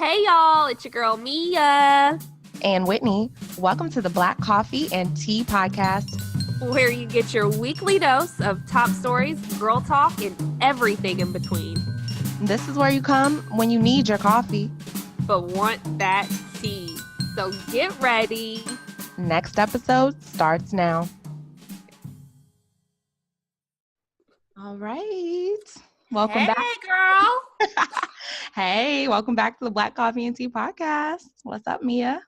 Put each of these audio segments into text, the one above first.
Hey y'all, it's your girl Mia. And Whitney. Welcome to the Black Coffee and Tea Podcast, where you get your weekly dose of top stories, girl talk, and everything in between. This is where you come when you need your coffee, but want that tea. So get ready. Next episode starts now. All right. Welcome back. Hey, girl. Hey, welcome back to the Black Coffee and Tea Podcast. What's up, Mia?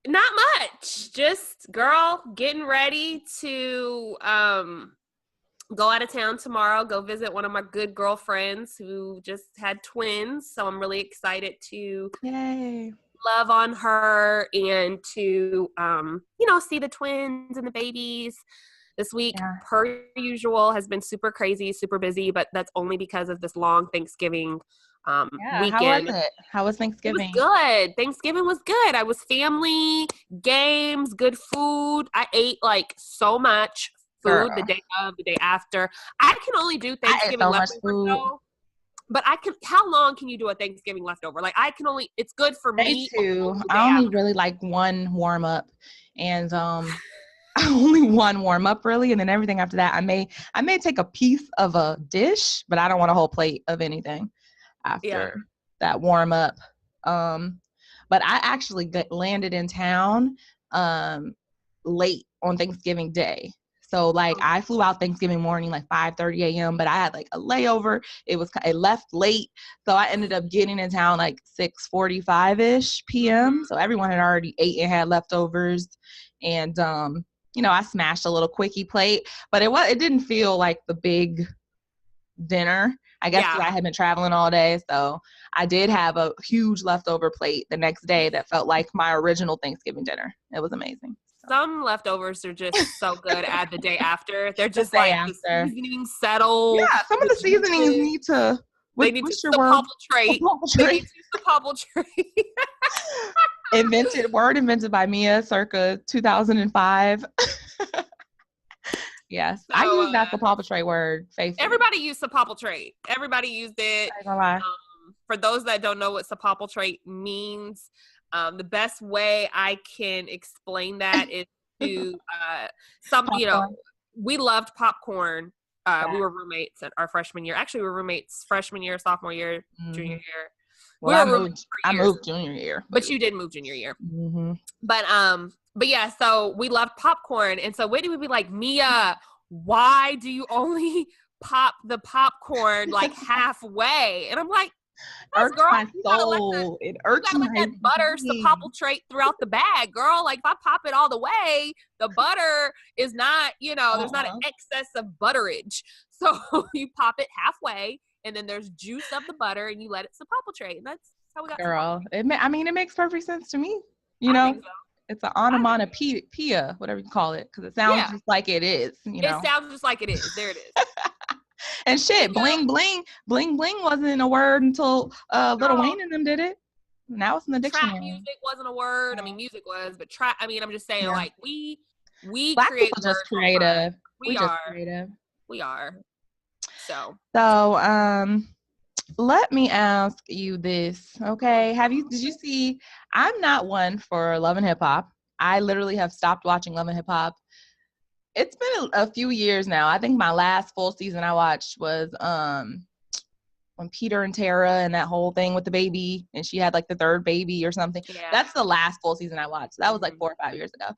Not much. Just, girl, getting ready to go out of town tomorrow, go visit one of my good girlfriends who just had twins. So I'm really excited to love on her and to, see the twins and the babies. This week, per usual, has been super crazy, super busy, but that's only because of this long Thanksgiving weekend. How was Thanksgiving? It was good. Thanksgiving was good. I was family, games, good food. I ate so much food the day of, the day after. I can only do Thanksgiving leftovers though. But how long can you do a Thanksgiving leftover? It's good for me. Me too. I only really like one warm up, and only one warm up really, and then everything after that I may take a piece of a dish, but I don't want a whole plate of anything after that warm up. But I actually landed in town late on Thanksgiving Day. So I flew out Thanksgiving morning 5:30 a.m. but I had a layover. It left late, so I ended up getting in town 6:45ish p.m. So everyone had already ate and had leftovers, and I smashed a little quickie plate, but it didn't feel like the big dinner. I guess I had been traveling all day, so I did have a huge leftover plate the next day that felt like my original Thanksgiving dinner. It was amazing. Some leftovers are just so good at the day after. They're just the seasonings settle. Yeah, some of the seasonings need to. They need to sepulturate. Invented by Mia circa 2005. Yes, so, I use that sepulturate word. Faithfully. Everybody used sepulturate. Everybody used it. For those that don't know what sepulturate means, the best way I can explain that is to we loved popcorn. We were roommates at our freshman year. Actually, we were roommates freshman year, sophomore year, junior year. Well, I moved junior year. But you did move junior year. Mm-hmm. But yeah, so we loved popcorn. And so Whitney would be like, Mia, why do you only pop the popcorn halfway? And I'm like, irks my soul. It irks my that butter sepulturate throughout the bag, girl. If I pop it all the way, the butter is not, there's not an excess of butterage. So you pop it halfway, and then there's juice of the butter, and you let it sepulturate. And that's how we got. Girl, it makes perfect sense to me. I think so. It's an onomatopoeia, whatever you call it, because it sounds just like it is. It sounds just like it is. There it is. And shit, bling wasn't a word until Lil Wayne and them did it. Now it's in the dictionary. Trap music wasn't a word. I mean, music was, but I'm just saying, we Black create people just creative. We are creative. We are. So let me ask you this, okay? Did you see? I'm not one for Love and Hip Hop. I literally have stopped watching Love and Hip Hop. It's been a few years now. I think my last full season I watched was when Peter and Tara and that whole thing with the baby, and she had the third baby or something. Yeah. That's the last full season I watched. That was 4 or 5 years ago.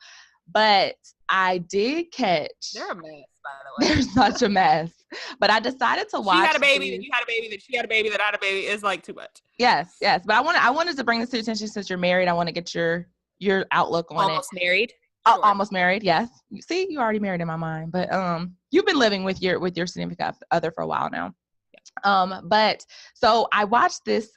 But I did catch. They're a mess, by the way. They're such a mess. But I decided to watch. She had a baby, then you had a baby, then she had a baby, that had a baby. It's too much. Yes. But I wanted to bring this to your attention since you're married. I want to get your outlook on Almost married. Sure. Almost married, yes. You see, you already married in my mind, but you've been living with your significant other for a while now. Yeah. But so I watched this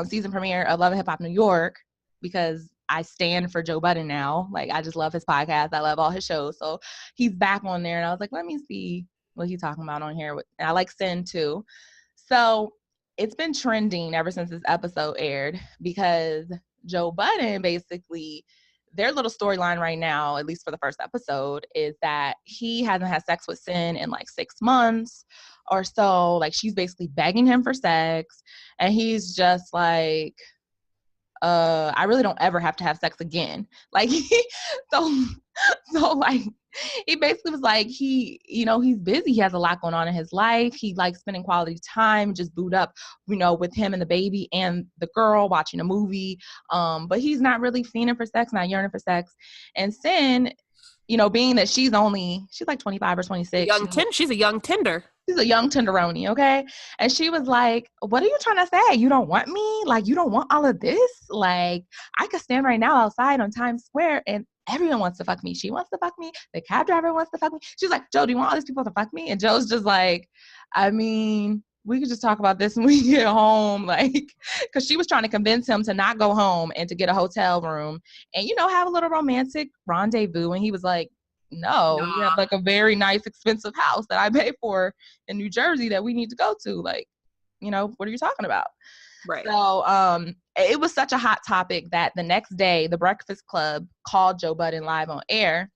season premiere of Love and Hip Hop New York because I stand for Joe Budden now. I just love his podcast. I love all his shows. So he's back on there, and I was like, let me see what he's talking about on here. And I like Cyn too. So it's been trending ever since this episode aired because Joe Budden basically. Their little storyline right now, at least for the first episode, is that he hasn't had sex with Cyn in 6 months or so. She's basically begging him for sex, and he's just I really don't ever have to have sex again. Like, so like, he basically was like, he's busy. He has a lot going on in his life. He likes spending quality time, just boot up, with him and the baby and the girl watching a movie. But he's not really fiending for sex, not yearning for sex. And Cyn, being that she's like 25 or 26. She's a young Tinder. She's a young tenderoni, okay? And she was like, what are you trying to say? You don't want me? Like, you don't want all of this? Like, I could stand right now outside on Times Square and everyone wants to fuck me. She wants to fuck me. The cab driver wants to fuck me. She's like, Joe, do you want all these people to fuck me? And Joe's just like, I mean, we could just talk about this when we get home. Like, because she was trying to convince him to not go home and to get a hotel room and, have a little romantic rendezvous. And he was like, no, we have like a very nice, expensive house that I pay for in New Jersey that we need to go to. Like, what are you talking about? Right. So, it was such a hot topic that the next day, the Breakfast Club called Joe Budden live on air,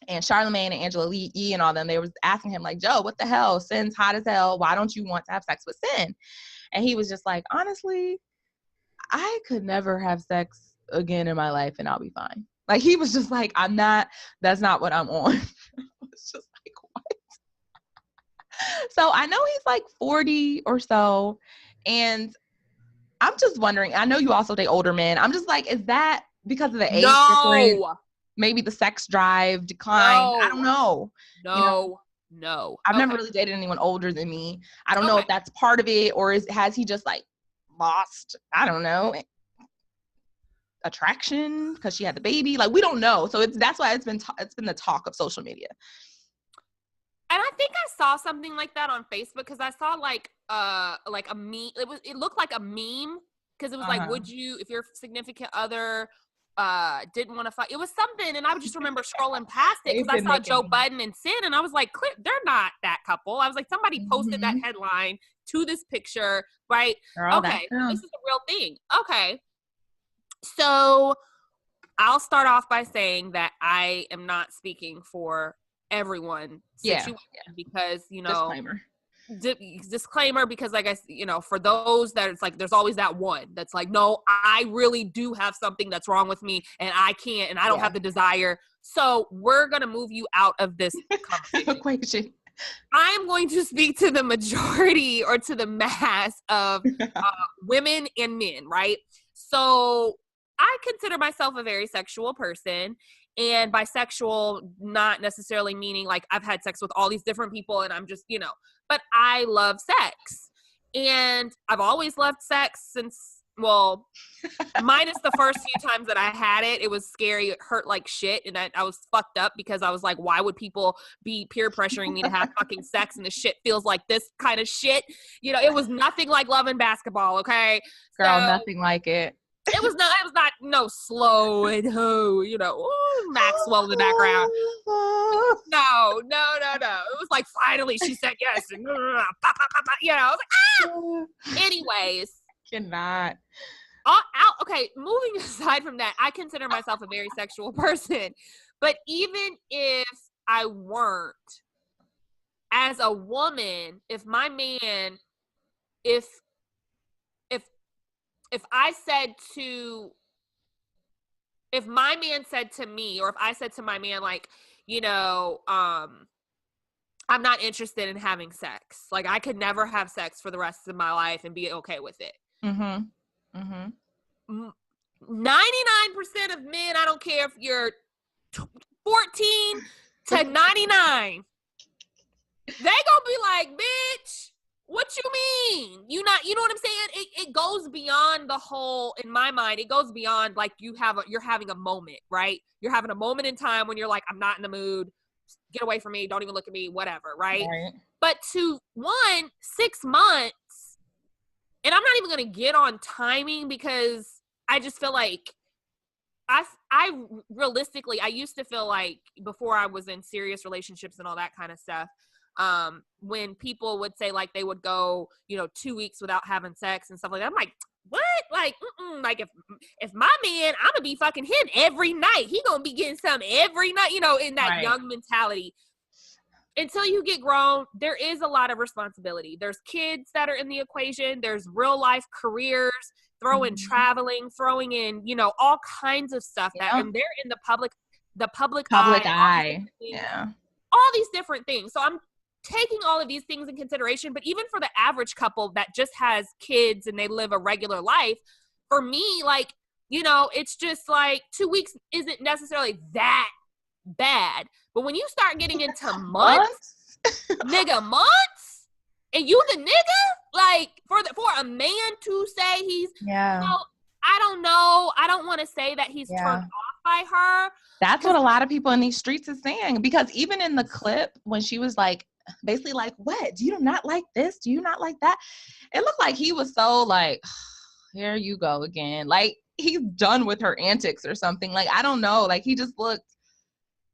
and Charlamagne and Angela Yee and all them, they were asking him like, Joe, what the hell? Cyn's hot as hell. Why don't you want to have sex with Cyn? And he was just like, honestly, I could never have sex again in my life and I'll be fine. Like, he was just like, that's not what I'm on. It's just like, what? So I know he's like 40 or so. And I'm just wondering, I know you also date older men. I'm just like, is that because of the age difference? Maybe the sex drive decline? I don't know. No. I've never really dated anyone older than me. I don't know if that's part of it, or has he just like lost, I don't know, attraction because she had the baby? Like, we don't know. So that's why it's been the talk of social media. And I think I saw something like that on Facebook because I saw like a meme. It looked like a meme because it was like, would you, if your significant other didn't want to fight? It was something, and I just remember scrolling past it because I saw Joe Budden and Cyn, and I was like, they're not that couple. I was like, somebody posted that headline to this picture, right? Girl, okay, this is a real thing. Okay. So I'll start off by saying that I am not speaking for everyone situation because, disclaimer, because I guess, for those that it's like, there's always that one that's like, no, I really do have something that's wrong with me and I can't, and I don't have the desire. So we're going to move you out of this equation. I am going to speak to the majority or to the mass of women and men, right? So I consider myself a very sexual person, and bisexual not necessarily meaning like I've had sex with all these different people and I'm just, but I love sex. And I've always loved sex since, minus the first few times that I had it. It was scary. It hurt like shit. And I was fucked up because I was like, why would people be peer pressuring me to have fucking sex and the shit feels like this kind of shit? It was nothing like Love and Basketball, okay? Girl, nothing like it. It was not no slow and ooh, Maxwell in the background. No. It was like, finally she said yes. And I was like, Anyways. Cannot. Okay, moving aside from that, I consider myself a very sexual person. But even if I weren't, as a woman, if my man, if my man said to me, or if I said to my man, like, I'm not interested in having sex. Like, I could never have sex for the rest of my life and be okay with it. 99% of men, I don't care if you're 14 to 99, they gonna be like, bitch, what you mean? You know what I'm saying? It goes beyond the whole, in my mind, it goes beyond like you're having a moment, right? You're having a moment in time when you're like, I'm not in the mood. Get away from me. Don't even look at me, whatever, right? But to 6 months, and I'm not even going to get on timing because I just feel like I realistically, I used to feel like before I was in serious relationships and all that kind of stuff, when people would say like they would go, 2 weeks without having sex and stuff like that, I'm like, what? Like, like if my man, I'm gonna be fucking him every night. He gonna be getting something every night, in that young mentality. until you get grown, there is a lot of responsibility. There's kids that are in the equation. There's real life careers, throw in traveling, throwing in, you know, all kinds of stuff and they're in the public eye. Yeah. All these different things. So I'm taking all of these things in consideration, but even for the average couple that just has kids and they live a regular life, for me, like, you know, it's just like 2 weeks isn't necessarily that bad. But when you start getting into months, nigga, months, and you the nigga, like for a man to say he's, you know, I don't know. I don't want to say that he's turned off by her. That's what a lot of people in these streets is saying, because even in the clip when she was like, basically like, what? Do you not like this? Do you not like that? It looked like he was so like, here you go again. Like he's done with her antics or something. Like, I don't know. Like he just looked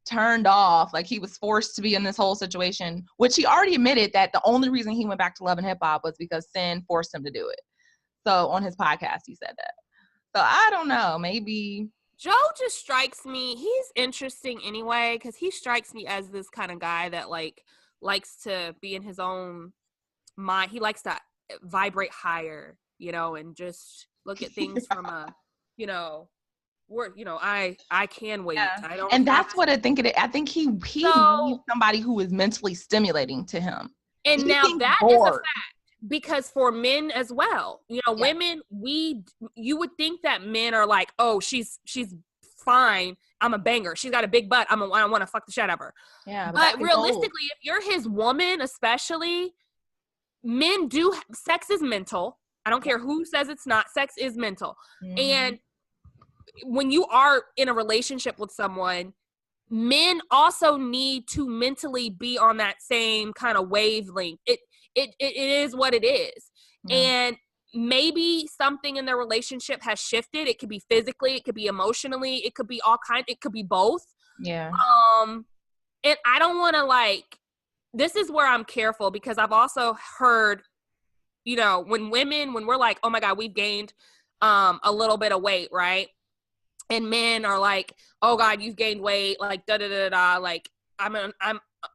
turned off. Like he was forced to be in this whole situation, which he already admitted that the only reason he went back to Love and Hip Hop was because Cyn forced him to do it. So on his podcast, he said that. So I don't know. Maybe Joe just strikes me. He's interesting anyway, because he strikes me as this kind of guy that like likes to be in his own mind. He likes to vibrate higher, you know, and just look at things from a, you know, where, you know, I can wait. I don't. And that's what I think it is. I think he needs somebody who is mentally stimulating to him. And now that is a fact. Because for men as well, you know, women, you would think that men are like, oh, she's fine. I'm a banger. She's got a big butt. I want to fuck the shit out of her. Yeah. But realistically, if you're his woman, especially, men do, sex is mental. I don't care who says it's not. Sex is mental. Mm-hmm. And when you are in a relationship with someone, men also need to mentally be on that same kind of wavelength. It is what it is. Yeah. And maybe something in their relationship has shifted. It could be physically, it could be emotionally, it could be it could be both. Yeah. And I don't want to this is where I'm careful, because I've also heard, you know, when we're like, oh my God, we've gained a little bit of weight, right? And men are like, oh God, you've gained weight, like da da da da, like I'm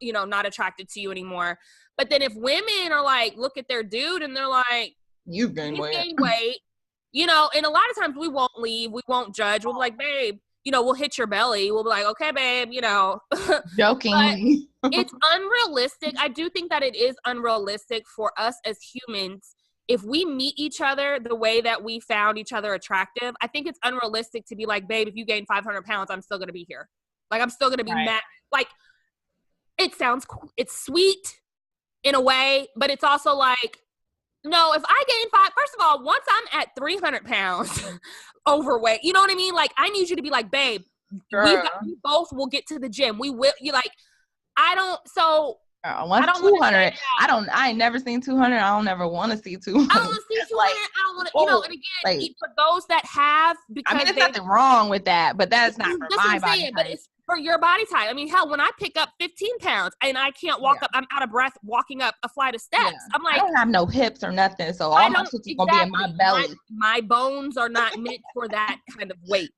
you know, not attracted to you anymore. But then if women are like, look at their dude and they're like, you've gained weight, you know, and a lot of times we won't leave, we won't judge. We'll be like, babe, you know, we'll hit your belly. We'll be like, okay, babe, you know. Jokingly. It's unrealistic. I do think that it is unrealistic for us as humans. If we meet each other the way that we found each other attractive, I think it's unrealistic to be like, babe, if you gain 500 pounds, I'm still going to be here. Like, I'm still going to be mad. Like, it sounds cool. It's sweet in a way, but it's also like, no, if I gain first of all, once I'm at 300 pounds overweight, you know what I mean? Like, I need you to be like, babe, we both will get to the gym. We will, you like, I don't, so. Once 200, I ain't never seen 200. I don't ever want to see 200. I don't want to see 200. I don't want to, you know, and again, for those that have, because I mean, there's nothing wrong with that, but that's not for my body type. But it's for your body type. I mean, hell, when I pick up 15 pounds and I can't walk up, I'm out of breath walking up a flight of steps. I'm like, I don't have no hips or nothing, so all my shit's gonna be in my belly. My bones are not meant for that kind of weight.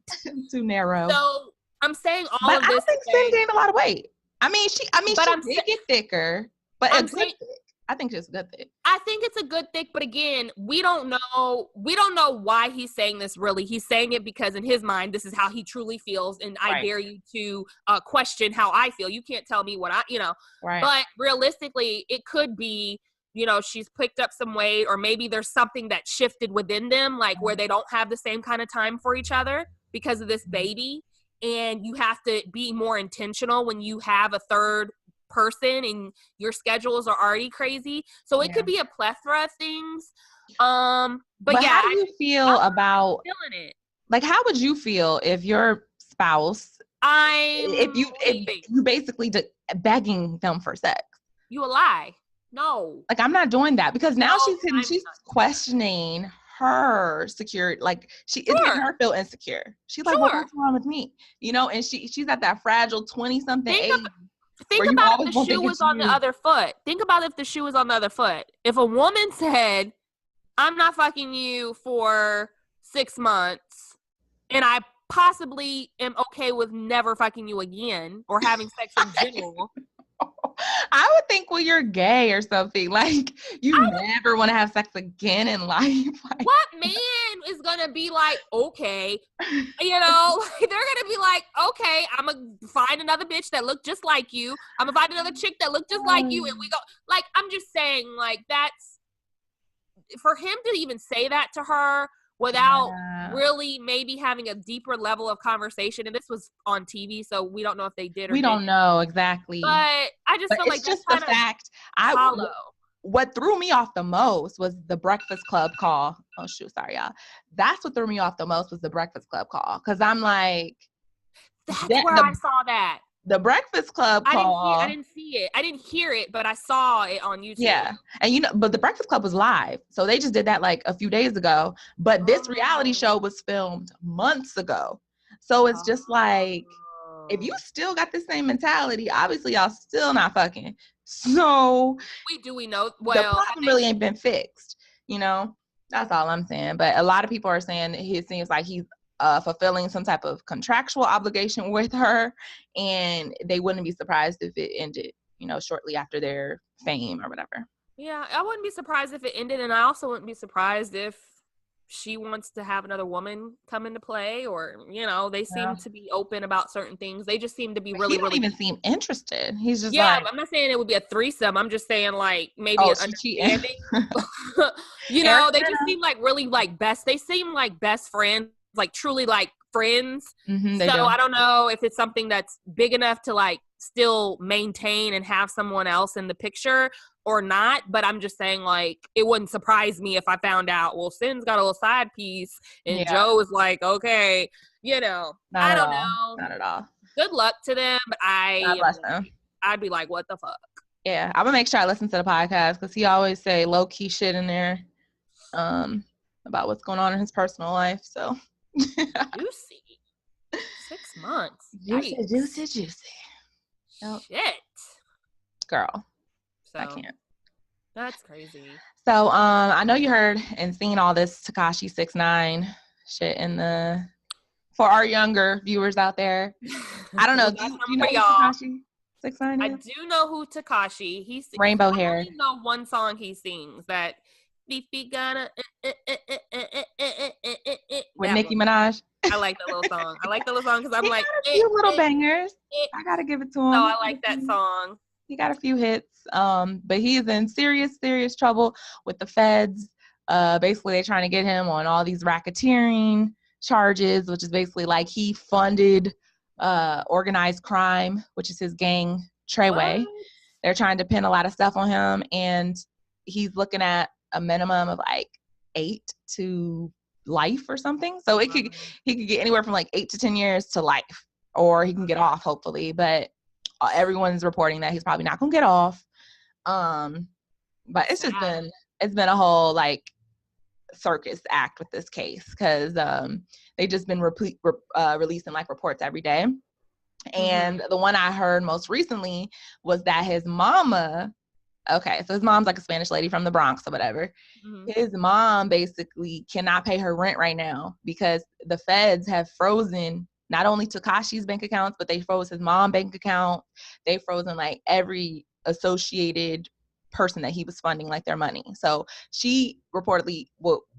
Too narrow. So I'm saying all of this. I don't think Cyn gained a lot of weight. I mean, she did get thicker, but I think it's a good thick. I think it's a good thick, but again, we don't know why he's saying this really. He's saying it because in his mind, this is how he truly feels, and I dare you to question how I feel. You can't tell me what I, you know. Right. But realistically, it could be, you know, she's picked up some weight, or maybe there's something that shifted within them, like where they don't have the same kind of time for each other because of this baby. And you have to be more intentional when you have a third person and your schedules are already crazy. So it could be a plethora of things. But how do you feel about feeling it? Like, how would you feel if your spouse, if you basically begging them for sex? You a lie. No. Like, I'm not doing that, because now she's questioning her security. Like, it's making her feel insecure. She's like, what's wrong with me? You know, and she's at that fragile 20-something age. Think about if the shoe was on the other foot. Think about if the shoe was on the other foot. If a woman said, I'm not fucking you for 6 months, and I possibly am okay with never fucking you again or having sex in general. I would think when you're gay or something, like you never want to have sex again in life. Like, what man is gonna be like, okay, you know, they're gonna be like, okay, I'm gonna find another bitch that look just like you. I'm gonna find another chick that look just like you, and we go. Like, I'm just saying, like, that's for him to even say that to her without really maybe having a deeper level of conversation. And this was on TV, so we don't know if they did or we don't know exactly. But I just feel like it's just the fact. What threw me off the most was the Breakfast Club call. Oh shoot, sorry y'all. That's what threw me off the most was the Breakfast Club call. Cause I'm like, that's where I saw that. The Breakfast Club call. I didn't see it. I didn't hear it, but I saw it on YouTube. Yeah. And but the Breakfast Club was live. So they just did that like a few days ago. But this reality show was filmed months ago. So it's just like, if you still got the same mentality, obviously y'all still not fucking. So we know well the problem really ain't been fixed, that's all I'm saying. But a lot of people are saying it seems like he's fulfilling some type of contractual obligation with her, and they wouldn't be surprised if it ended shortly after their fame or whatever. Yeah, I wouldn't be surprised if it ended, and I also wouldn't be surprised if she wants to have another woman come into play, or they seem to be open about certain things. They just seem to be really, really even seem interested. He's just I'm not saying it would be a threesome. I'm just saying like maybe an understanding. They just seem like really like best. They seem like best friends, like truly like friends. I don't know if it's something that's big enough to like still maintain and have someone else in the picture or not, but I'm just saying, like, it wouldn't surprise me if I found out, well, Cyn's got a little side piece, and Joe is like, okay, I don't know. Not at all. Good luck to them, but God bless them. I'd be like, what the fuck? Yeah, I'm gonna make sure I listen to the podcast, because he always say low-key shit in there about what's going on in his personal life, so. Juicy. 6 months. Juicy. Shit. Girl. So, I can't. That's crazy. So, I know you heard and seen all this Tekashi69 shit for our younger viewers out there. I don't know. do you know who Tekashi69 is? I do know who Tekashi. He's rainbow hair. I only know one song he sings that Fifi gonna with Nicki Minaj. I like that little song. Because I'm like a few little bangers. I gotta give it to him. So I like that song. He got a few hits, but he's in serious trouble with the feds. Basically, they're trying to get him on all these racketeering charges, which is basically like he funded organized crime, which is his gang, Treyway. What? They're trying to pin a lot of stuff on him, and he's looking at a minimum of like 8 to life or something. So he could get anywhere from like 8 to 10 years to life, or he can get off, hopefully. But everyone's reporting that he's probably not gonna get off. But it's just been a whole like circus act with this case, because they just been releasing like reports every day. And the one I heard most recently was that his mama, so his mom's like a Spanish lady from the Bronx or whatever. His mom basically cannot pay her rent right now because the feds have frozen not only Tekashi's bank accounts, but they froze his mom's bank account. They frozen like every associated person that he was funding, like their money. So she reportedly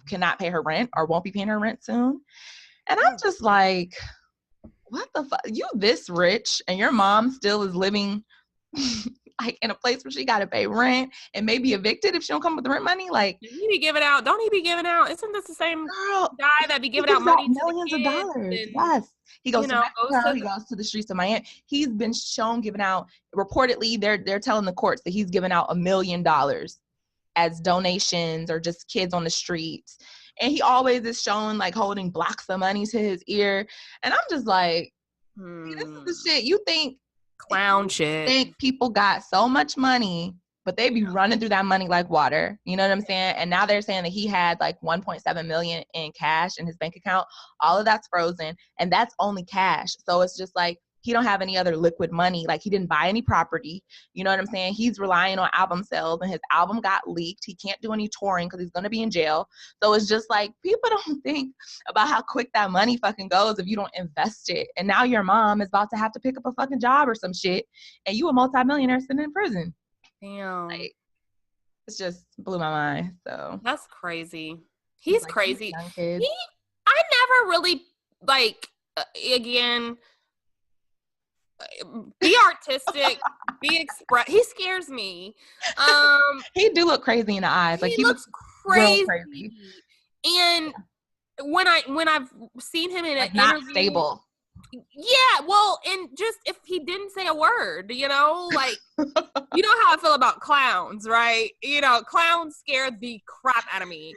cannot pay her rent, or won't be paying her rent soon. And I'm just like, what the fuck? You this rich and your mom still is living like in a place where she got to pay rent and maybe evicted if she don't come with the rent money. Like, he be giving out. Don't he be giving out? Isn't this the same guy that be giving out money millions to of dollars? Yes. He goes to Mexico, he goes to the streets of Miami. He's been shown giving out, reportedly, they're telling the courts that he's given out $1 million as donations or just kids on the streets. And he always is shown like holding blocks of money to his ear. And I'm just like, this is the shit. You think clown shit. Think people got so much money, but they be running through that money like water. You know what I'm saying? And now they're saying that he had like 1.7 million in cash in his bank account. All of that's frozen, and that's only cash. So it's just like he don't have any other liquid money. Like, he didn't buy any property. You know what I'm saying? He's relying on album sales, and his album got leaked. He can't do any touring because he's going to be in jail. So it's just like, people don't think about how quick that money fucking goes if you don't invest it. And now your mom is about to have to pick up a fucking job or some shit, and you a multimillionaire sitting in prison. Damn. Like, it's just blew my mind. So that's crazy. He's like, crazy. Young kids. I never really like. Again, be artistic, be express. He scares me. He do look crazy in the eyes. Like he looks crazy. crazy. And when I've seen him in like an not interview, stable. Yeah, well, and just if he didn't say a word, like, you know how I feel about clowns, right? Clowns scare the crap out of me.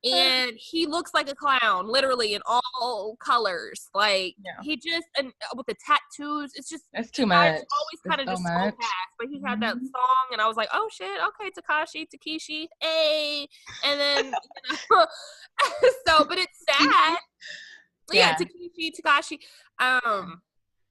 And he looks like a clown, literally in all colors. Like he just, and with the tattoos, it's just, it's too much. Always kind of just so past. But he had that song, and I was like, oh shit, okay, Tekashi, hey, and then so, but it's sad. Yeah, Tekashi.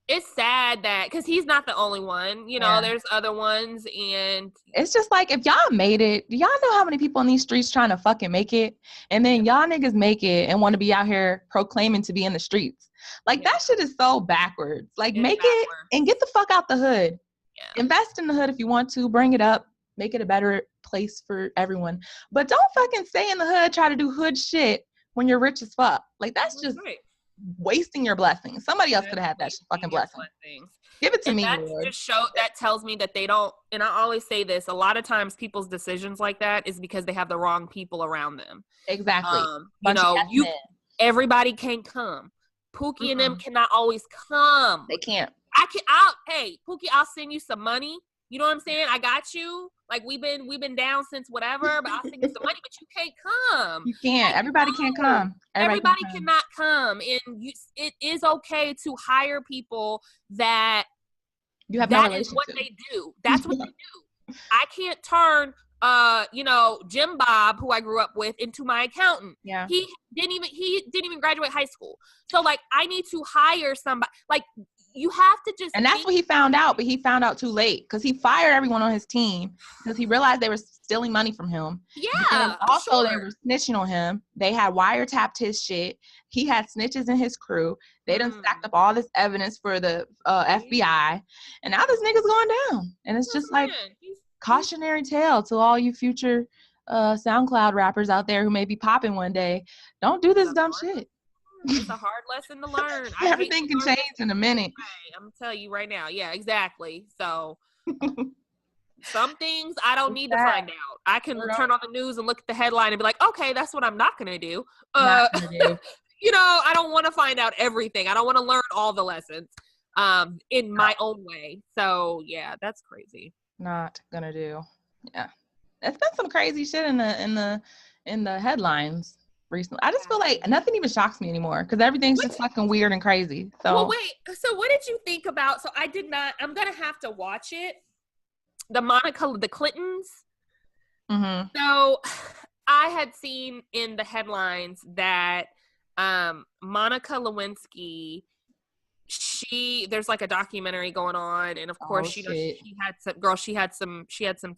It's sad that because he's not the only one. There's other ones, and it's just like, if y'all made it, do y'all know how many people in these streets trying to fucking make it, and then y'all niggas make it and want to be out here proclaiming to be in the streets? Like that shit is so backwards. Like make it and get the fuck out the hood. Invest in the hood if you want to. Bring it up. Make it a better place for everyone. But don't fucking stay in the hood. Try to do hood shit when you're rich as fuck. Like that's just wasting your blessings. Somebody else could have had that fucking blessing. Give it to me, Lord. That tells me that they don't, and I always say this, a lot of times people's decisions like that is because they have the wrong people around them. Exactly. Everybody can't come. Pookie and them cannot always come. They can't. Hey, Pookie, I'll send you some money. You know what I'm saying? I got you. Like we've been down since whatever, but I'll send you some money, but you can't come. You can't. Everybody can't come. Everybody cannot come. And it is okay to hire people that you have that is what they do. That's what they do. I can't turn Jim Bob, who I grew up with, into my accountant. Yeah. He didn't even graduate high school. So like I need to hire somebody. Like you have to just. And that's what he found out, but he found out too late because he fired everyone on his team because he realized they were stealing money from him. Yeah. And also, they were snitching on him. They had wiretapped his shit. He had snitches in his crew. They done stacked up all this evidence for the FBI, and now this nigga's going down. And it's just like cautionary tale to all you future Souncloud rappers out there who may be popping one day. Don't do this dumb shit. It's a hard lesson to learn. Everything can change in a minute. I'm gonna tell you right now. Yeah, exactly. So some things I don't need to find out. I can turn on the news and look at the headline and be like, okay, that's what I'm not gonna do. I don't want to find out everything. I don't want to learn all the lessons in my own way. So yeah, that's crazy. Not gonna do. Yeah, it's been some crazy shit in the headlines recently. I just feel like nothing even shocks me anymore because everything's just fucking weird and crazy. So well, wait. So what did you think about? So I did not. I'm gonna have to watch it. The Clintons. Mm-hmm. So I had seen in the headlines that Monica Lewinsky. There's like a documentary going on, and of course she had some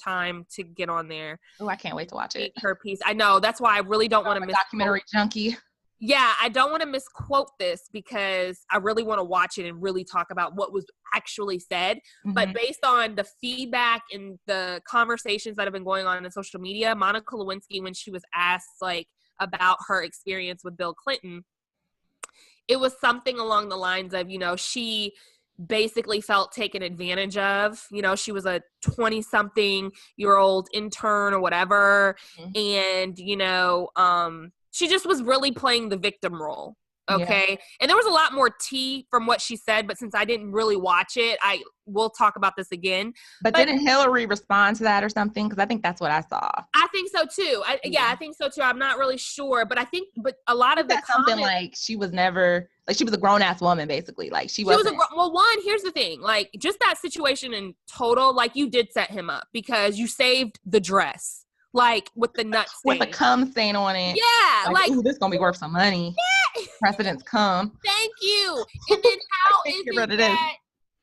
time to get on there. Oh, I can't wait to watch it. Her piece. I know, that's why I really don't want to miss documentary junkie. Yeah, I don't want to misquote this because I really want to watch it and really talk about what was actually said. Mm-hmm. But based on the feedback and the conversations that have been going on in social media, Monica Lewinsky, when she was asked like about her experience with Bill Clinton, it was something along the lines of, she basically felt taken advantage of. She was a 20-something-year-old intern or whatever. Mm-hmm. And, she just was really playing the victim role. Okay. Yeah. And there was a lot more tea from what she said, but since I didn't really watch it, we'll talk about this again. But didn't Hillary respond to that or something? Because I think that's what I saw. I think so too. I think so too. I'm not really sure, but a lot of the something like she was never, like she was a grown ass woman basically. Like she wasn't. Here's the thing, like just that situation in total, like you did set him up because you saved the dress. Like with the nut stain. With a cum stain on it. Yeah. Like ooh, this is going to be worth some money. Yeah. Precedents come. Thank you. And then how is it that,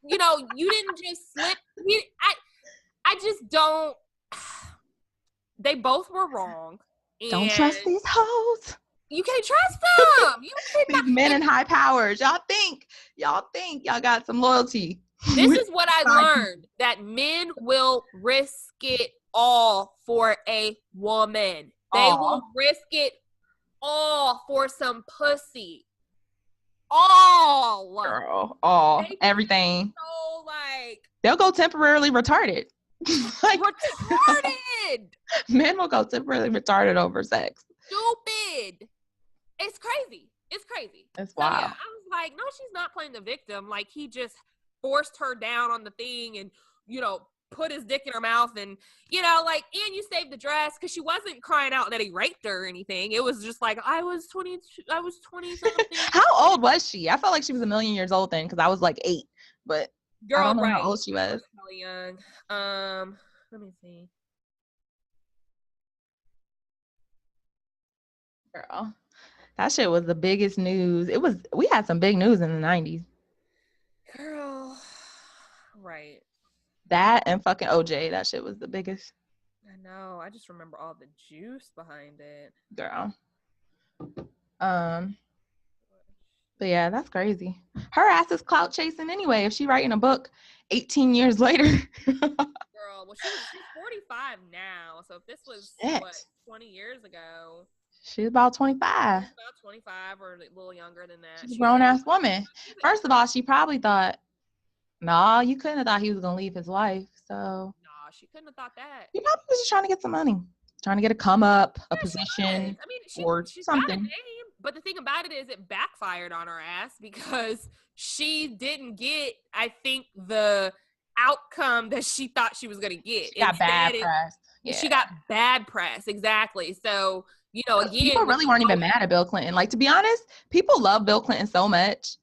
you didn't just slip. I just don't. They both were wrong. Don't trust these hoes. You can't trust them. These men in high powers. Y'all think y'all got some loyalty. This is what I learned, that men will risk it all for a woman. They will risk it all for some pussy. All. Girl, all. Everything. So, like. They'll go temporarily retarded. Like, retarded. Men will go temporarily retarded over sex. Stupid. It's crazy. It's crazy. It's wild. Yeah, I was like, no, she's not playing the victim. Like, he just forced her down on the thing and, you know, put his dick in her mouth and, you know, like, and you saved the dress, because she wasn't crying out that he raped her or anything. It was just like, I was 20 something. How old was she? I felt like she was a million years old then, because I was like 8, but girl, I don't know how old she was. Really young. Let me see. Girl, that shit was the biggest news. We had some big news in the 90s. Girl, right. That and fucking OJ, that shit was the biggest. I know. I just remember all the juice behind it. Girl. But yeah, that's crazy. Her ass is clout chasing anyway. If she writing a book 18 years later. Girl, well, she's 45 now. So if this was, what, 20 years ago? She's about 25. She's about 25 or a little younger than that. She's a grown-ass woman. First of all, she probably thought, no, you couldn't have thought he was going to leave his wife. So. No, she couldn't have thought that. He probably was just trying to get some money. Trying to get a come up, a position, or she's something. Got a name, but the thing about it is it backfired on her ass, because she didn't get, I think, the outcome that she thought she was going to get. She got bad press. Yeah. She got bad press, exactly. So, you know, again. People really weren't even mad at Bill Clinton. Like, to be honest, people love Bill Clinton so much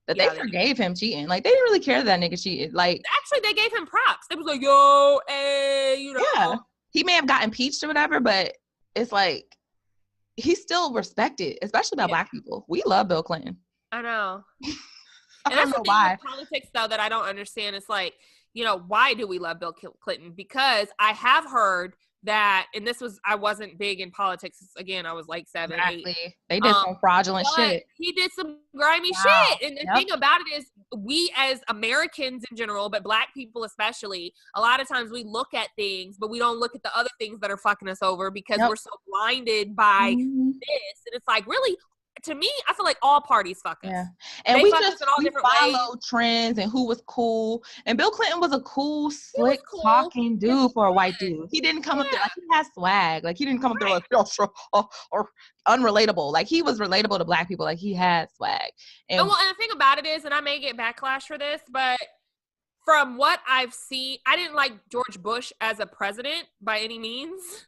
that they forgave him cheating. Like, they didn't really care that nigga cheated. Like, actually, they gave him props. They was like, yo, hey, you know. Yeah. He may have got impeached or whatever, but it's like, he's still respected, especially by Black people. We love Bill Clinton. I know. I don't know why. Politics, though, that I don't understand. It's like, you know, why do we love Bill Clinton? Because I have heard that, and this was, I wasn't big in politics. Again, I was like 7, 8. They did some fraudulent shit. He did some grimy shit. And the thing about it is, we as Americans in general, but Black people especially, a lot of times we look at things, but we don't look at the other things that are fucking us over, because we're so blinded by this. And it's like, really, to me, I feel like all parties fuck us. Yeah. And we we follow trends and who was cool. And Bill Clinton was a cool, slick, talking dude for a white dude. He didn't come up there like he had swag. Like, he didn't come up there like, or unrelatable. Like, he was relatable to Black people. Like, he had swag. And the thing about it is, and I may get backlash for this, but from what I've seen, I didn't like George Bush as a president by any means.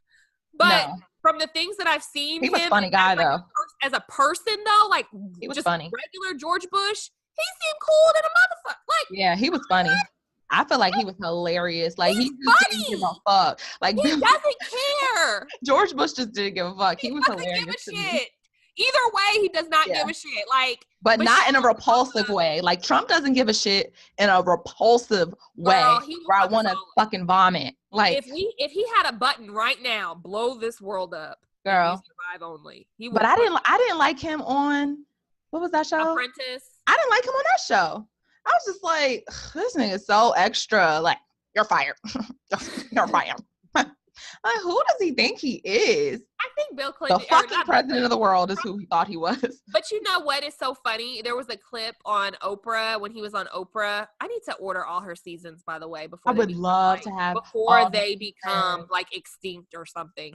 But from the things that I've seen, he was a funny guy, though. As a person, though, like, he was just funny. Regular George Bush, he seemed cool than a motherfucker. Like, yeah, he was funny. I feel like he was hilarious. Like, he just didn't give a fuck. Like, he doesn't care. George Bush just didn't give a fuck. He was hilarious. Give a shit. Either way, he does not give a shit. Like, but not in a repulsive way. Like, Trump doesn't give a shit in a repulsive way where I want to fucking vomit. Like, if he had a button right now, blow this world up, girl. Survive only. But I didn't like him on, what was that show? Apprentice. I didn't like him on that show. I was just like, this nigga's so extra. Like, you're fired. You're fired. Like, who does he think he is? I think Bill Clinton, the fucking president of the world, is who he thought he was. But you know what is so funny? There was a clip on Oprah when he was on Oprah. I need to order all her seasons, by the way, before they become like extinct or something.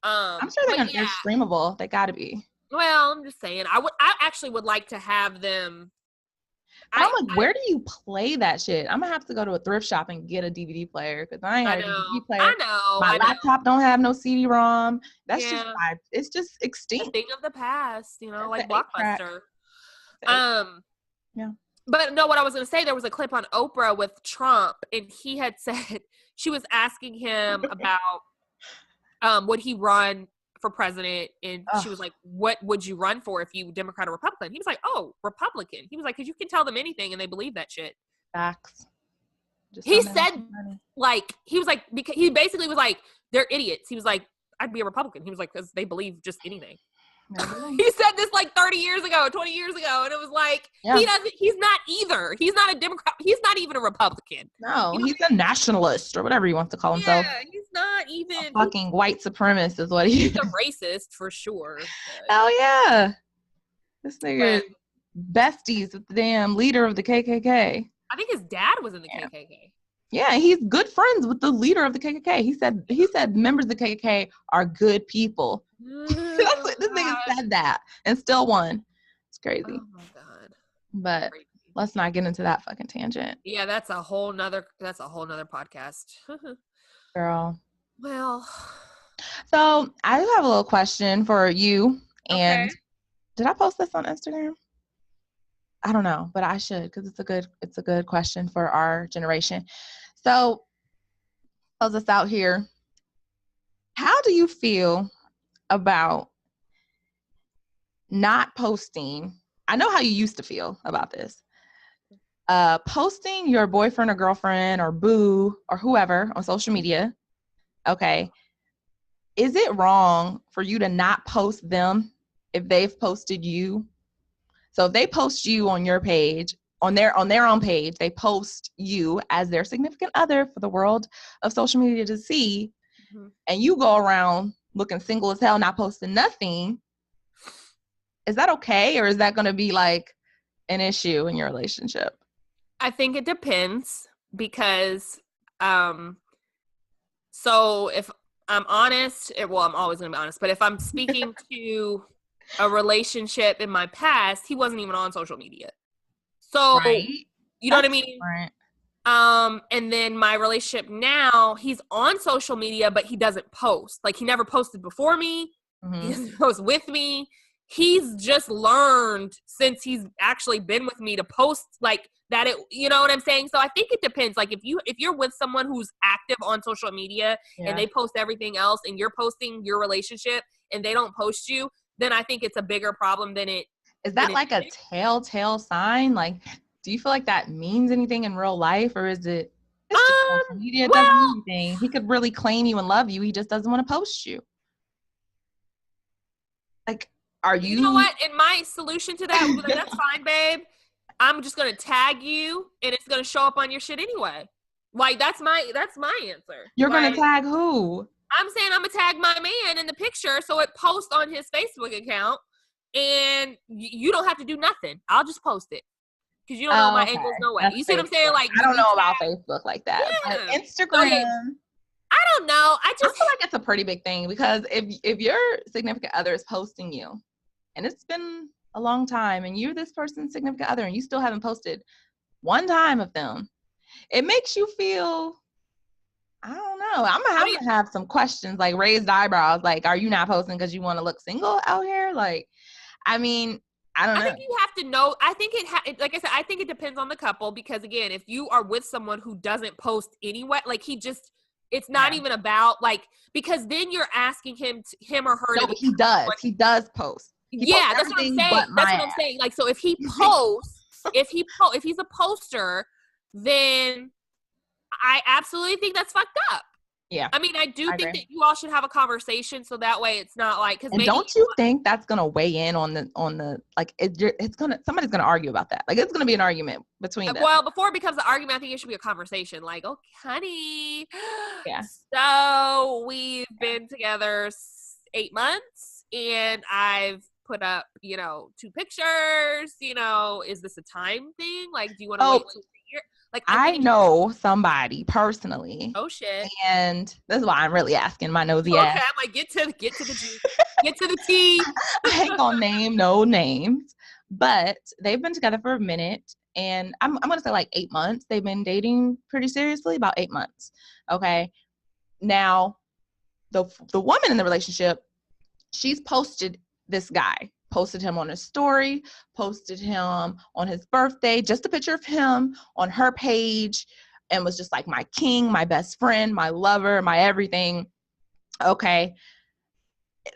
I'm sure they're streamable. They got to be. Well, I'm just saying. I actually would like to have them. I'm like, where do you play that shit? I'm gonna have to go to a thrift shop and get a DVD player, because I ain't got a DVD player. I know. My laptop don't have no CD-ROM. That's it's just extinct. A thing of the past, you know, like Blockbuster. Yeah. But no, what I was gonna say, there was a clip on Oprah with Trump, and he had said, she was asking him about would he run for president, and she was like, what would you run for if you Democrat or Republican? He was like, oh, Republican. He was like, because you can tell them anything and they believe that shit. Facts. He said, like, he was like, because he basically was like, they're idiots. He was like, I'd be a Republican. He was like, because they believe just anything. He said this like 30 years ago, 20 years ago, and it was like, he's not either. He's not a Democrat. He's not even a Republican. No, he's a nationalist or whatever he wants to call himself. Yeah, he's not even. A fucking white supremacist is what he is. He's a racist for sure. Hell yeah. This nigga is besties with the damn leader of the KKK. I think his dad was in the KKK. Yeah, he's good friends with the leader of the KKK. He said members of the KKK are good people. That's what this nigga said that and still won. It's crazy. Oh my God. But let's not get into that fucking tangent. Yeah, that's a whole nother podcast. Girl. Well. So I do have a little question for you. And did I post this on Instagram? I don't know, but I should, because it's a good question for our generation. So close us out here. How do you feel about not posting? I know how you used to feel about this. Posting your boyfriend or girlfriend or boo or whoever on social media. Okay. Is it wrong for you to not post them if they've posted you? So if they post you on your page, on their own page, they post you as their significant other for the world of social media to see, and you go around looking single as hell, not posting nothing. Is that okay, or is that going to be like an issue in your relationship? I think it depends because, so if I'm honest, I'm always going to be honest, but if I'm speaking to a relationship in my past, he wasn't even on social media. So, you know what I mean? Right. And then my relationship now, he's on social media, but he doesn't post. Like, he never posted before me. He doesn't post with me. He's just learned since he's actually been with me to post like that. You know what I'm saying? So I think it depends. Like, if you're with someone who's active on social media and they post everything else and you're posting your relationship and they don't post you, then I think it's a bigger problem than it. Is that like a telltale sign? Like, do you feel like that means anything in real life, or is it just social media? It doesn't mean anything. He could really claim you and love you. He just doesn't want to post you. Like, are you? You know what? And my solution to that would be like, that's fine, babe. I'm just gonna tag you, and it's gonna show up on your shit anyway. Like, that's my answer. You're gonna tag who? I'm saying I'm gonna tag my man in the picture so it posts on his Facebook account, and you don't have to do nothing. I'll just post it because you don't know my angles no way. You see what I'm saying? Like, I don't know about Facebook like that. But Instagram. I don't know. I feel like it's a pretty big thing because if your significant other is posting you, and it's been a long time, and you're this person's significant other, and you still haven't posted one time of them, it makes you feel. I don't know. I'm gonna have some questions, like raised eyebrows. Like, are you not posting because you want to look single out here? Like, I mean, I don't know. I think you have to know. I think like I said, I think it depends on the couple because, again, if you are with someone who doesn't post anyway, like it's not even about like, because then you're asking him or her. No, he does. He does post. That's what I'm saying. That's what I'm saying. Like, so if he posts, if he's a poster, then I absolutely think that's fucked up. Yeah. I mean, I think that you all should have a conversation so that way it's not like, because don't you think that's going to weigh in on the like, somebody's going to argue about that. Like, it's going to be an argument between them. Well, before it becomes an argument, I think it should be a conversation. Like, okay, honey. Yeah. So we've been together 8 months and I've put up, 2 pictures, is this a time thing? Like, do you want to wait till a year? Like, I know somebody personally. Oh shit! And this is why I'm really asking my nosy ass. Okay, I'm like, get to the juice, get to the tea. I ain't gonna name no names, but they've been together for a minute, and I'm gonna say like 8 months. They've been dating pretty seriously about 8 months. Okay, now the woman in the relationship, she's posted this guy. Posted him on his story, posted him on his birthday, just a picture of him on her page, and was just like my king, my best friend, my lover, my everything. Okay.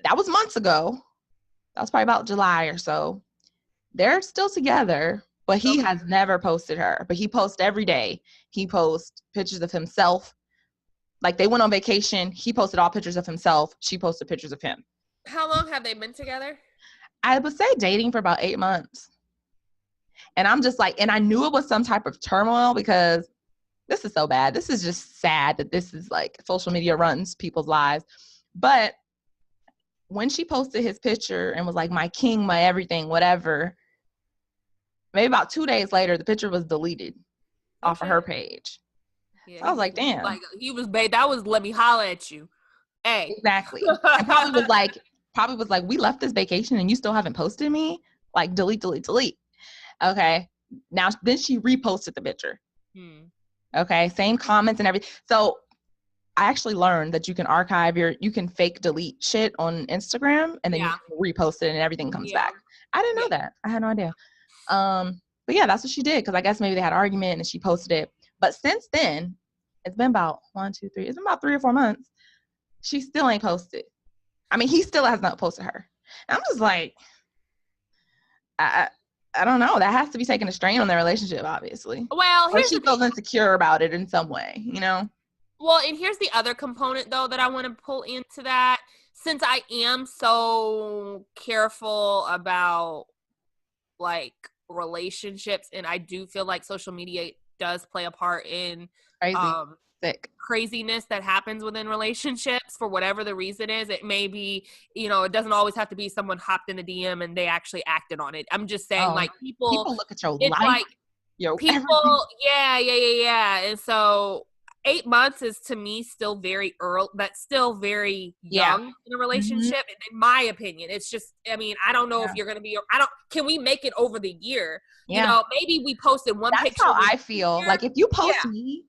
That was months ago. That was probably about July or so. They're still together, but he has never posted her. But he posts every day. He posts pictures of himself. Like, they went on vacation. He posted all pictures of himself. She posted pictures of him. How long have they been together? I would say dating for about 8 months. And I'm just like, and I knew it was some type of turmoil because this is so bad. This is just sad that this is like social media runs people's lives. But when she posted his picture and was like, my king, my everything, whatever, maybe about 2 days later, the picture was deleted off of her page. Yeah, so I was like, damn. Like he was, babe, that was let me holler at you. Hey. Exactly. And probably was like, we left this vacation and you still haven't posted me? Like, delete. Okay. Now, then she reposted the picture. Okay. Same comments and everything. So I actually learned that you can archive you can fake delete shit on Instagram and then you can repost it and everything comes back. I didn't know that. I had no idea. But yeah, that's what she did. Cause I guess maybe they had an argument and she posted it. But since then, it's been about 3 or 4 months. She still ain't posted. I mean, he still has not posted her. And I'm just like, I don't know. That has to be taking a strain on their relationship, obviously. Well, or she feels insecure about it in some way, you know? Well, and here's the other component, though, that I want to pull into that. Since I am so careful about, like, relationships, and I do feel like social media does play a part in craziness that happens within relationships for whatever the reason is. It may be, you know, it doesn't always have to be someone hopped in the DM and they actually acted on it. I'm just saying, like, people look at your life. Like, people, yeah. And so 8 months is, to me, still very early. That's still very young in a relationship, in my opinion. It's just, I mean, I don't know if you're going to be, can we make it over the year? You know, maybe we posted one picture. That's how I feel. Like, if you post me,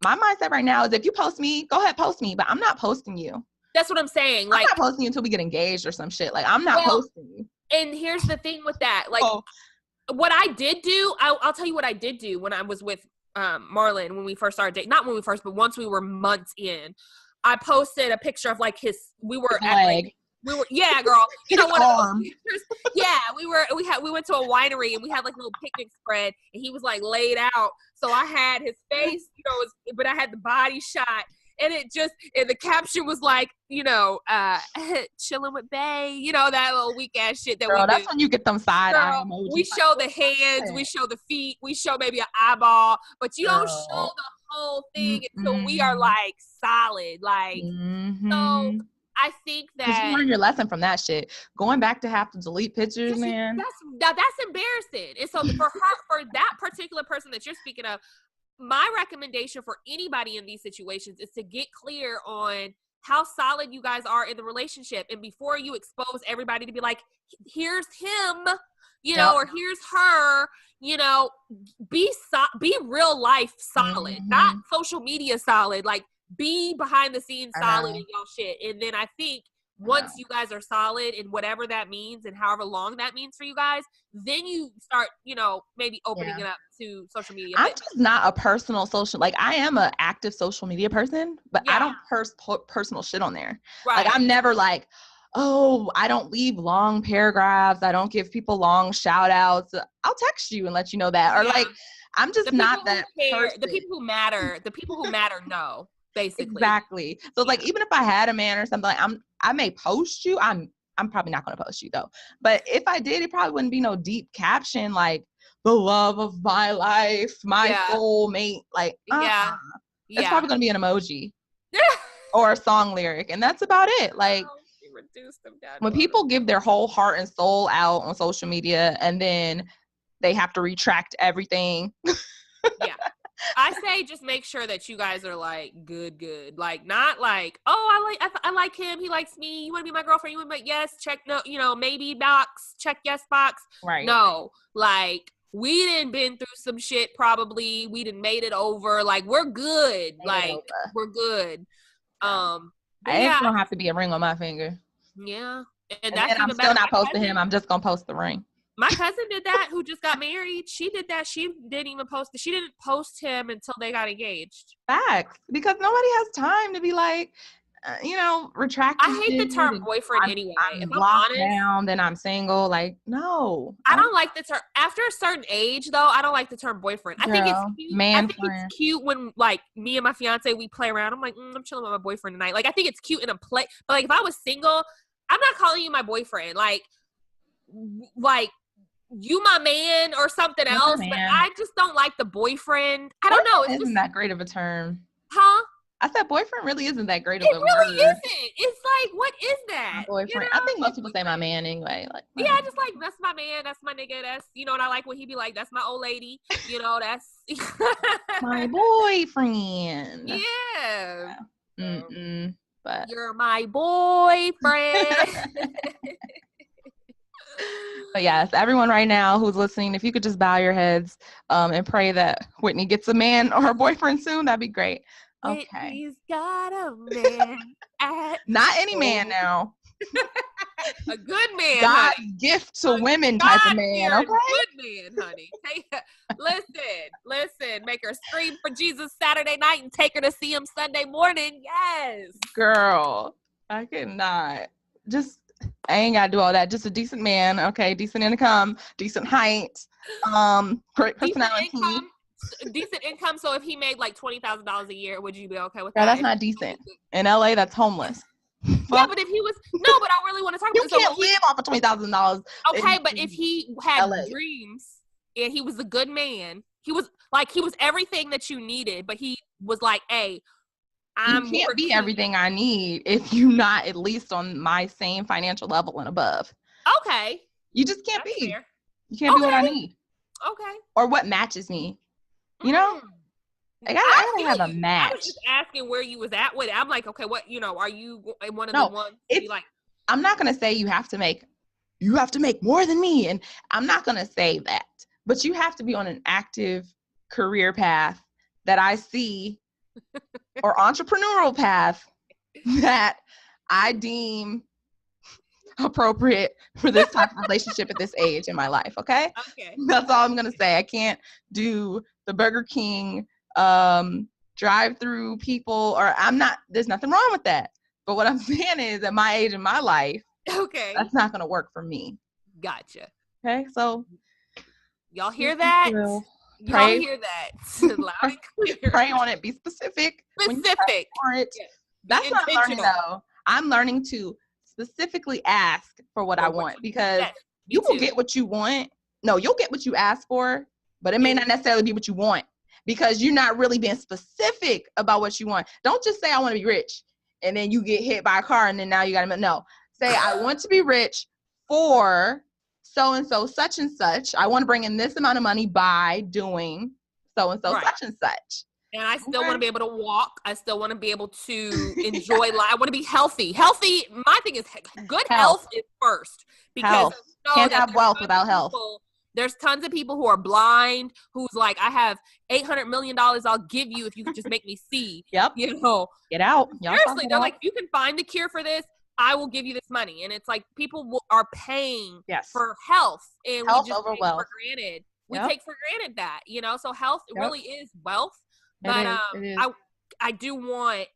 my mindset right now is if you post me, go ahead, post me, but I'm not posting you. That's what I'm saying. Like, I'm not posting you until we get engaged or some shit. Like, I'm not posting you. And here's the thing with that. Like, what I did do, I'll tell you what I did do when I was with Marlon, when we first started dating. Not when we first, but once we were months in. I posted a picture of, like, we were yeah, girl. You know, one of those pictures. Yeah, we went to a winery and we had, like, a little picnic spread and he was, like, laid out. So I had his face, you know, but I had the body shot. And and the caption was like, you know, chilling with Bae, you know, that little weak ass shit that we do. That's when you get them side eye emojis. We show the hands, we show the feet, we show maybe an eyeball, but you don't show the whole thing until we are, like, solid. Like, so I think that you learn your lesson from that shit. Going back to have to delete pictures, man. That's embarrassing. And so for that particular person that you're speaking of, my recommendation for anybody in these situations is to get clear on how solid you guys are in the relationship. And before you expose everybody to be like, here's him, you know, or here's her, you know, be real life solid, not social media solid. Like, be behind the scenes solid in y'all shit. And then I think once you guys are solid in whatever that means and however long that means for you guys, then you start, you know, maybe opening it up to social media. I'm just not a personal social, like, I am an active social media person, but I don't put personal shit on there. Right. Like, I'm never like, oh, I don't leave long paragraphs. I don't give people long shout outs. I'll text you and let you know that. Or like, I'm just not that person. The people who matter know. Basically. Exactly. So like, even if I had a man or something, like, I may post you. I'm probably not going to post you though. But if I did, it probably wouldn't be no deep caption like the love of my life, my soul mate. Like, it's probably going to be an emoji or a song lyric, and that's about it. Like, when people give their whole heart and soul out on social media, and then they have to retract everything. I say just make sure that you guys are, like, good. Like, not like, oh, I like him, he likes me, you want to be my girlfriend, you want to be, yes, check, no, you know, maybe box, check yes box. Right. No, like, we done been through some shit probably. We done made it over. Like, we're good. We're good. I don't have to be a ring on my finger. Yeah. And that's I'm still not posting him. I'm just going to post the ring. My cousin did that, who just got married. She did that. She didn't even post it. She didn't post him until they got engaged. Facts. Because nobody has time to be like, you know, retracting. I hate the term boyfriend anyway. If I'm locked down, then I'm single. Like, no. I don't like the term. After a certain age, though, I don't like the term boyfriend. I think it's cute. It's cute when, like, me and my fiance, we play around. I'm like, I'm chilling with my boyfriend tonight. Like, I think it's cute in a play. But, like, if I was single, I'm not calling you my boyfriend. Like, like, you my man or something else, but I just don't like the boyfriend. I don't know. It isn't that great of a term. Huh? I said boyfriend really isn't that great of a word. It really isn't. It's like, what is that? My boyfriend. You know? I think most people say my man anyway. Like, yeah, I just like, that's my man, that's my nigga, that's, you know, and I like when he be like, that's my old lady, you know, that's my boyfriend. Yeah. But you're my boyfriend. But yes, everyone right now who's listening, if you could just bow your heads and pray that Whitney gets a man or her boyfriend soon, that'd be great. Okay. Whitney's got a man. Not any man now. A good man. God's honey. gift to women type of man. Okay. Good man, honey. Listen. Make her scream for Jesus Saturday night and take her to see him Sunday morning. Yes. Girl, I cannot. I ain't gotta do all that. Just a decent man, okay? Decent income, decent height, great personality. Decent income. So if he made like $20,000 a year, would you be okay with that? Girl, that's not decent. In LA, that's homeless. Yeah, but if he was but I really want to talk about you can't live off of $20,000. Okay, but if he had dreams and he was a good man, he was everything that you needed, but he was like, hey, you can't be everything I need if you're not at least on my same financial level and above. Okay. You just can't be. Fair. You can't be what I need. Okay. Or what matches me. You know? Like, I gotta have a match. I was just asking where you was at with it. I'm like, okay, what, you know, are you one of the ones like, I'm not gonna say you have to make more than me, and I'm not gonna say that. But you have to be on an active career path that I see or entrepreneurial path that I deem appropriate for this type of relationship at this age in my life. Okay. That's all I'm gonna say. I can't do the Burger King drive-through people, or there's nothing wrong with that. But what I'm saying is, at my age in my life, that's not gonna work for me. Gotcha. Okay, so y'all hear that? Y'all hear that? Loud and clear. Pray on it. Be specific. Specific. For it. Yes. That's what I'm learning, though. I'm learning to specifically ask for what I want, because you will get what you want. No, you'll get what you ask for, but it may not necessarily be what you want, because you're not really being specific about what you want. Don't just say, I want to be rich, and then you get hit by a car, and then now you got to, no. Say, I want to be rich for so-and-so, such and such. I want to bring in this amount of money by doing so-and-so, such and such. And I still want to be able to walk. I still want to be able to enjoy life. I want to be healthy. My thing is good health is first. Because can't have wealth without health. There's tons of people who are blind, who's like, I have $800 million I'll give you if you could just make me see. Yep. You know. Get out. Seriously, they're like, if you can find the cure for this, I will give you this money. And it's like, people are paying for health. And health we just over take wealth. For granted. We take for granted that, you know. So health really is wealth. But it is. I do want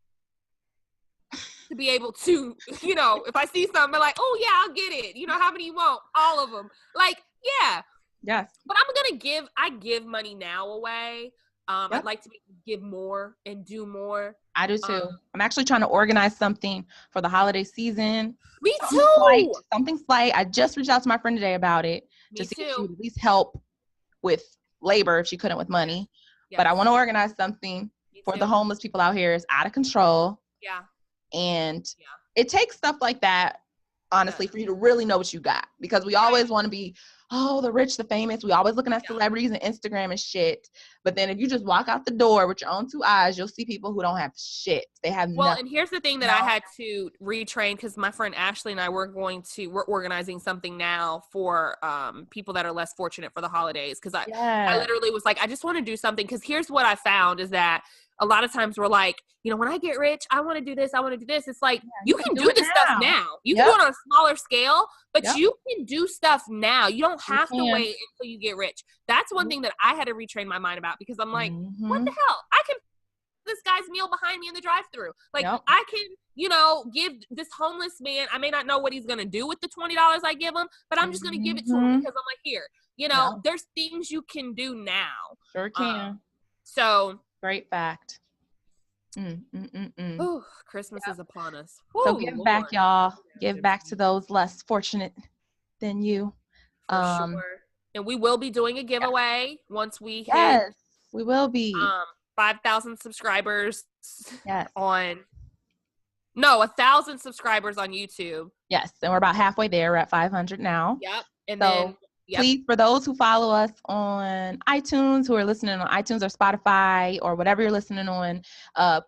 to be able to, you know, if I see something, I'm like, oh yeah, I'll get it. You know, how many you want? All of them. Like, yeah. Yes. But I give money now away. I'd like to give more and do more. I do too. I'm actually trying to organize something for the holiday season. Me too. Something slight. I just reached out to my friend today about it. Just to see if she would at least help with labor if she couldn't with money. Yes. But I want to organize something for the homeless people out here. It's out of control. Yeah. And it takes stuff like that, honestly, for you to really know what you got. Because we always want to be, the rich, the famous. We always looking at celebrities and Instagram and shit. But then if you just walk out the door with your own two eyes, you'll see people who don't have shit. They have nothing. And here's the thing that I had to retrain, because my friend Ashley and I we're organizing something now for people that are less fortunate for the holidays. Because I literally was like, I just want to do something. Because here's what I found is that a lot of times we're like, you know, when I get rich, I want to do this. I want to do this. It's like, you can do this stuff now. You can do it on a smaller scale, but you can do stuff now. You don't have to wait until you get rich. That's one thing that I had to retrain my mind about, because I'm like, what the hell? I can this guy's meal behind me in the drive-thru. Like, I can, you know, give this homeless man, I may not know what he's going to do with the $20 I give him, but I'm just going to give it to him because I'm like, here, you know, there's things you can do now. Sure can. So. Great fact. Ooh, Christmas is upon us. So give back, y'all. Give back to those less fortunate than you. For sure. And we will be doing a giveaway once we hit. Yes, we will be. 5,000 subscribers. Yes. 1,000 subscribers on YouTube. Yes, and we're about halfway there. We're at 500 now. Yep. And so then please, for those who follow us on iTunes, who are listening on iTunes or Spotify or whatever you're listening on,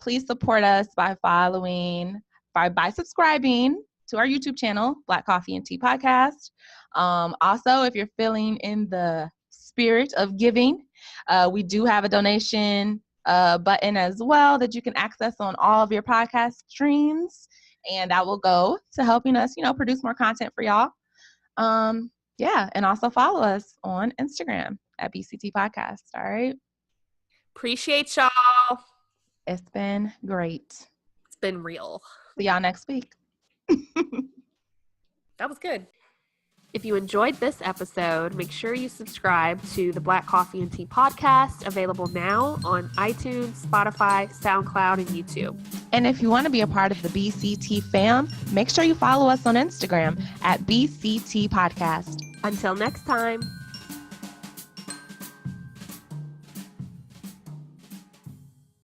please support us by by subscribing to our YouTube channel, Black Coffee and Tea Podcast. Also, if you're feeling in the spirit of giving, we do have a donation button as well that you can access on all of your podcast streams, and that will go to helping us, produce more content for y'all. And also follow us on Instagram at BCT Podcast. All right. Appreciate y'all. It's been great. It's been real. See y'all next week. That was good. If you enjoyed this episode, make sure you subscribe to the Black Coffee and Tea Podcast, available now on iTunes, Spotify, SoundCloud, and YouTube. And if you want to be a part of the BCT fam, make sure you follow us on Instagram at BCT Podcast. Until next time.